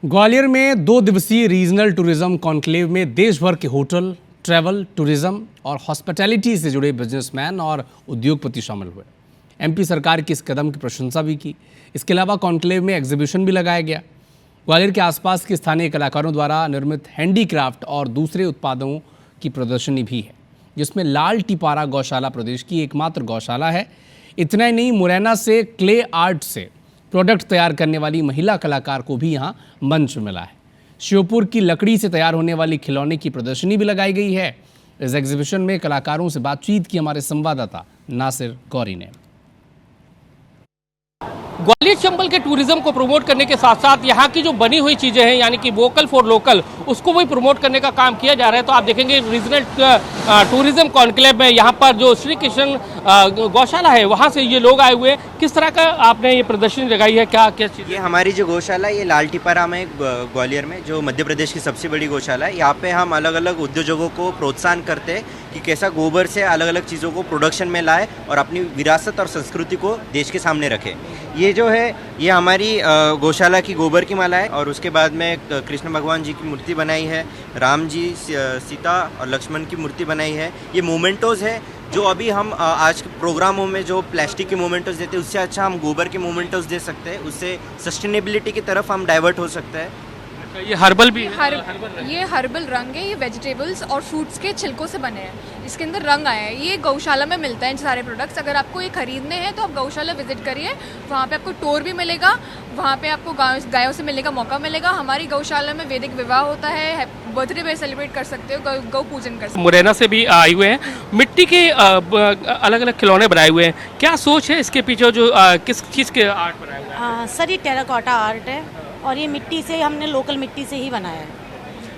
ग्वालियर में 2 दिवसीय regional tourism conclave में देश भर के होटल, ट्रैवल, टूरिज्म और हॉस्पिटैलिटी से जुड़े बिजनेसमैन और उद्योगपति शामिल हुए। एमपी सरकार की इस कदम की प्रशंसा भी की। इसके अलावा कॉन्क्लेव में एग्जीबिशन भी लगाया गया। ग्वालियर के आसपास के स्थानीय कलाकारों द्वारा निर्मित हैंडीक्राफ्ट और दूसरे उत्पादों की प्रदर्शनी भी है, जिसमें लाल टिपारा गौशाला प्रदेश की एकमात्र गौशाला है। इतना ही नहीं, मुरैना से क्ले आर्ट से प्रोडक्ट तैयार करने वाली महिला कलाकार को भी यहाँ मंच मिला है। श्योपुर की लकड़ी से तैयार होने वाली खिलौने की प्रदर्शनी भी लगाई गई है। इस एग्जीबिशन में कलाकारों से बातचीत की हमारे संवाददाता नासिर गौरी ने। ग्वालियर चंबल के टूरिज्म को प्रमोट करने के साथ साथ यहाँ की जो बनी हुई चीज़ें हैं, यानी कि वोकल फॉर लोकल, उसको भी प्रमोट करने का काम किया जा रहा है। तो आप देखेंगे रीजनल टूरिज्म कॉन्क्लेव में यहाँ पर जो श्री कृष्ण गौशाला है, वहाँ से ये लोग आए हुए हैं। किस तरह का आपने ये प्रदर्शनी लगाई है, क्या क्या चीज़? ये हमारी जो गौशाला है, ये लाल टिपारा में ग्वालियर में, जो मध्य प्रदेश की सबसे बड़ी गौशाला है। यहाँ पे हम अलग अलग उद्योगों को प्रोत्साहन करते हैं कि कैसा गोबर से अलग अलग चीज़ों को प्रोडक्शन में लाए और अपनी विरासत और संस्कृति को देश के सामने रखे। ये जो है, ये हमारी गौशाला की गोबर की माला है और उसके बाद में कृष्ण भगवान जी की मूर्ति बनाई है, राम जी, सीता और लक्ष्मण की मूर्ति बनाई है। ये मोमेंटोज है जो अभी हम आज के प्रोग्रामों में जो प्लास्टिक के मोमेंटोज देते हैं, उससे अच्छा हम गोबर के मोमेंटोज दे सकते हैं। उससे सस्टेनेबिलिटी की तरफ हम डाइवर्ट हो सकते हैं। ये हर्बल भी ये हर्बल रंग है। ये वेजिटेबल्स और फ्रूट्स के छिलकों से बने हैं। इसके अंदर रंग आया है। ये गौशाला में मिलता है सारे प्रोडक्ट्स। अगर आपको ये खरीदने हैं तो आप गौशाला विजिट करिए। वहाँ पे आपको टूर भी मिलेगा। वहाँ पे आपको गायों से मिलने का मौका मिलेगा। हमारी गौशाला में वैदिक विवाह होता है, बर्थडे पे सेलिब्रेट कर सकते हो, गौ पूजन कर सकते हो। मुरैना से भी आए हुए हैं, मिट्टी के अलग अलग खिलौने बनाए हुए हैं। क्या सोच है इसके पीछे, जो किस चीज़ के आर्ट बनाए हुए हैं? सर, ये टेराकोटा आर्ट है और ये मिट्टी से, हमने लोकल मिट्टी से ही बनाया है।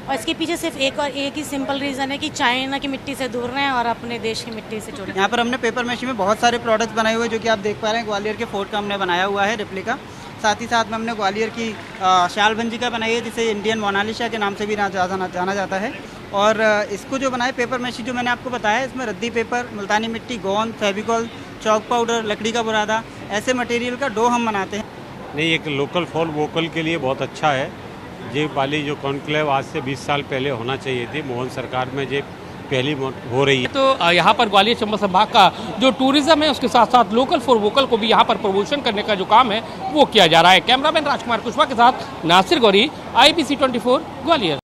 और इसके पीछे सिर्फ एक ही सिंपल रीज़न है कि चाइना की मिट्टी से दूर रहें और अपने देश की मिट्टी से जुड़े। यहाँ पर हमने पेपर मैशी में बहुत सारे प्रोडक्ट्स बनाए हुए हैं, जो कि आप देख पा रहे हैं। ग्वालियर के फोर्ट का हमने बनाया हुआ है रेप्लिका। साथ ही साथ में हमने ग्वालियर की शालभंजी का बनाई है, जिसे इंडियन मोनालिसा के नाम से भी जाना जाता है। और इसको जो बनाए पेपर मैशी, जो मैंने आपको बताया, इसमें रद्दी पेपर, मुल्तानी मिट्टी, गोंद, फेविकॉल, चौक पाउडर, लकड़ी का बुरादा, ऐसे मटेरियल का डो हम बनाते हैं। नहीं, एक लोकल फॉर वोकल के लिए बहुत अच्छा है। ये वाली जो कॉन्क्लेव आज से 20 साल पहले होना चाहिए थी। मोहन सरकार में ये पहली हो रही है। तो यहाँ पर ग्वालियर चंबल संभाग का जो टूरिज्म है, उसके साथ साथ लोकल फॉर वोकल को भी यहाँ पर प्रमोशन करने का जो काम है वो किया जा रहा है। कैमरामैन राजकुमार कुशवाहा के साथ नासिर गौरी, IBC 24 ग्वालियर।